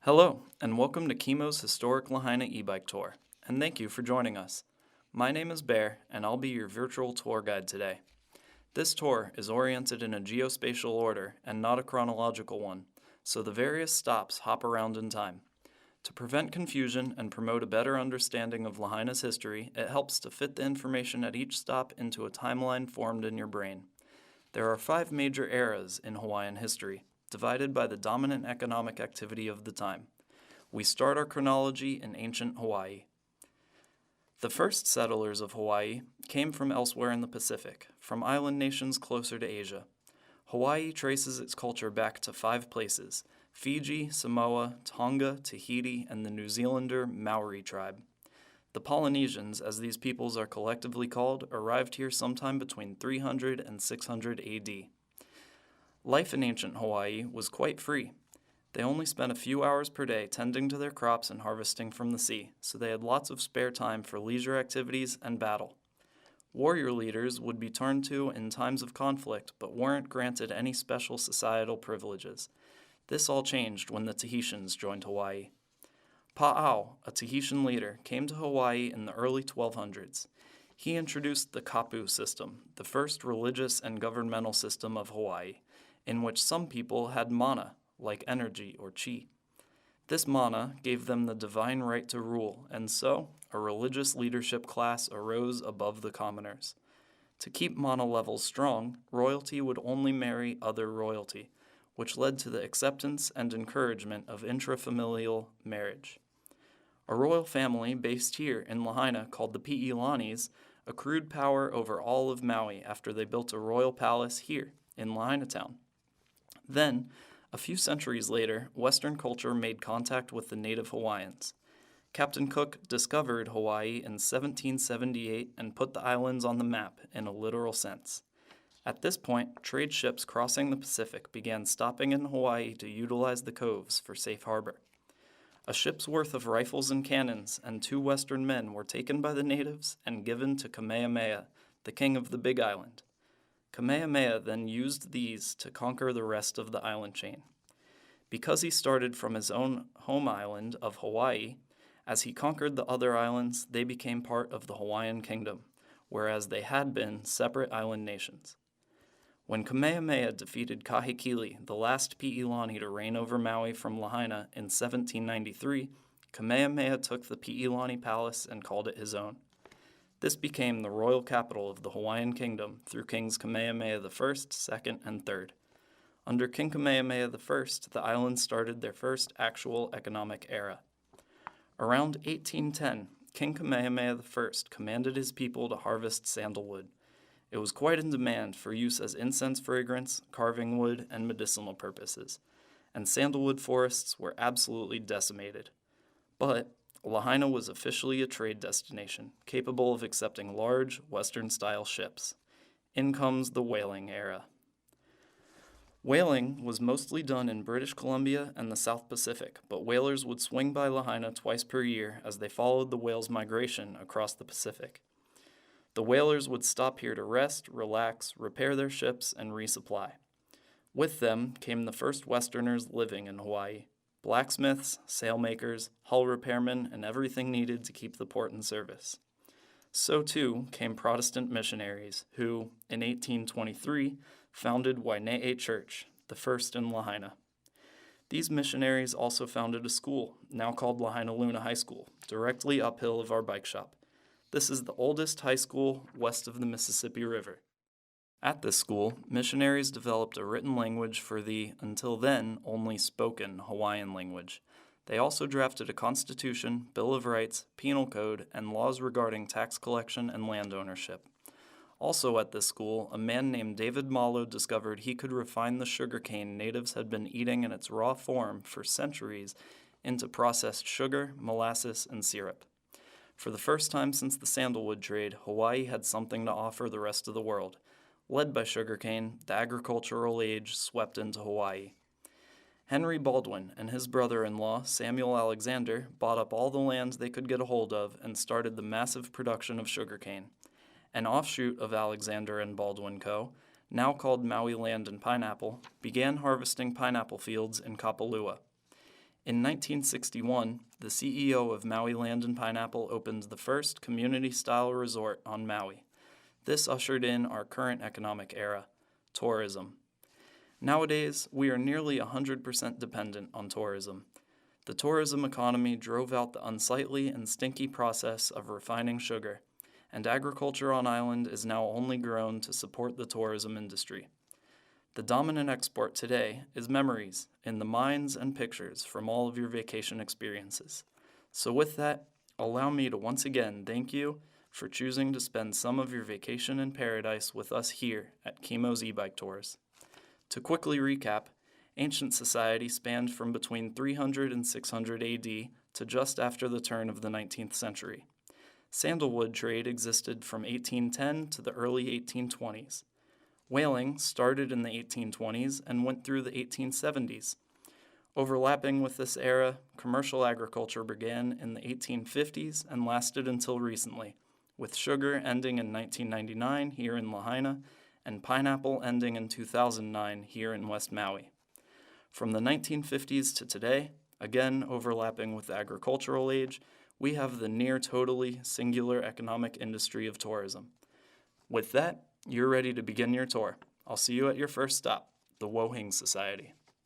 Hello, and welcome to Kimo's Historic Lahaina e-bike tour, and thank you for joining us. My name is Bear, and I'll be your virtual tour guide today. This tour is oriented in a geospatial order and not a chronological one, so the various stops hop around in time. To prevent confusion and promote a better understanding of Lahaina's history, it helps to fit the information at each stop into a timeline formed in your brain. There are 5 major eras in Hawaiian history, divided by the dominant economic activity of the time. We start our chronology in ancient Hawaii. The first settlers of Hawaii came from elsewhere in the Pacific, from island nations closer to Asia. Hawaii traces its culture back to 5 places: Fiji, Samoa, Tonga, Tahiti, and the New Zealander Maori tribe. The Polynesians, as these peoples are collectively called, arrived here sometime between 300 and 600 AD. Life in ancient Hawaii was quite free. They only spent a few hours per day tending to their crops and harvesting from the sea, so they had lots of spare time for leisure activities and battle. Warrior leaders would be turned to in times of conflict, but weren't granted any special societal privileges. This all changed when the Tahitians joined Hawaii. Pa'ao, a Tahitian leader, came to Hawaii in the early 1200s. He introduced the kapu system, the first religious and governmental system of Hawaii, in which some people had mana, like energy or chi. This mana gave them the divine right to rule, and so a religious leadership class arose above the commoners. To keep mana levels strong, royalty would only marry other royalty, which led to the acceptance and encouragement of intrafamilial marriage. A royal family based here in Lahaina called the Pi'ilanis accrued power over all of Maui after they built a royal palace here in Lahaina town. Then, a few centuries later, Western culture made contact with the native Hawaiians. Captain Cook discovered Hawaii in 1778 and put the islands on the map in a literal sense. At this point, trade ships crossing the Pacific began stopping in Hawaii to utilize the coves for safe harbor. A ship's worth of rifles and cannons and 2 Western men were taken by the natives and given to Kamehameha, the king of the Big Island. Kamehameha then used these to conquer the rest of the island chain. Because he started from his own home island of Hawaii, as he conquered the other islands, they became part of the Hawaiian kingdom, whereas they had been separate island nations. When Kamehameha defeated Kahekili, the last Pi'ilani to reign over Maui from Lahaina in 1793, Kamehameha took the Pi'ilani palace and called it his own. This became the royal capital of the Hawaiian kingdom through Kings Kamehameha I, II, and III. Under King Kamehameha I, the islands started their first actual economic era. Around 1810, King Kamehameha I commanded his people to harvest sandalwood. It was quite in demand for use as incense fragrance, carving wood, and medicinal purposes, and sandalwood forests were absolutely decimated. But Lahaina was officially a trade destination, capable of accepting large, Western-style ships. In comes the whaling era. Whaling was mostly done in British Columbia and the South Pacific, but whalers would swing by Lahaina twice per year as they followed the whales' migration across the Pacific. The whalers would stop here to rest, relax, repair their ships, and resupply. With them came the first Westerners living in Hawaii: blacksmiths, sailmakers, hull repairmen, and everything needed to keep the port in service. So too came Protestant missionaries who, in 1823, founded Waine'e Church, the first in Lahaina. These missionaries also founded a school, now called Lahaina Luna High School, directly uphill of our bike shop. This is the oldest high school west of the Mississippi River. At this school, missionaries developed a written language for the, until then, only spoken Hawaiian language. They also drafted a constitution, Bill of Rights, penal code, and laws regarding tax collection and land ownership. Also at this school, a man named David Malo discovered he could refine the sugarcane natives had been eating in its raw form for centuries into processed sugar, molasses, and syrup. For the first time since the Sandalwood trade, Hawaii had something to offer the rest of the world. Led by sugarcane, the agricultural age swept into Hawaii. Henry Baldwin and his brother-in-law, Samuel Alexander, bought up all the lands they could get a hold of and started the massive production of sugarcane. An offshoot of Alexander and Baldwin Co., now called Maui Land and Pineapple, began harvesting pineapple fields in Kapalua. In 1961, the CEO of Maui Land and Pineapple opened the first community-style resort on Maui. This ushered in our current economic era, tourism. Nowadays, we are nearly 100% dependent on tourism. The tourism economy drove out the unsightly and stinky process of refining sugar, and agriculture on island is now only grown to support the tourism industry. The dominant export today is memories in the minds and pictures from all of your vacation experiences. So with that, allow me to once again thank you for choosing to spend some of your vacation in paradise with us here at Kimo's e-bike tours. To quickly recap, ancient society spanned from between 300 and 600 AD to just after the turn of the 19th century. Sandalwood trade existed from 1810 to the early 1820s. Whaling started in the 1820s and went through the 1870s. Overlapping with this era, commercial agriculture began in the 1850s and lasted until recently, with sugar ending in 1999 here in Lahaina and pineapple ending in 2009 here in West Maui. From the 1950s to today, again overlapping with the agricultural age, we have the near totally singular economic industry of tourism. With that, you're ready to begin your tour. I'll see you at your first stop, the Wohing Society.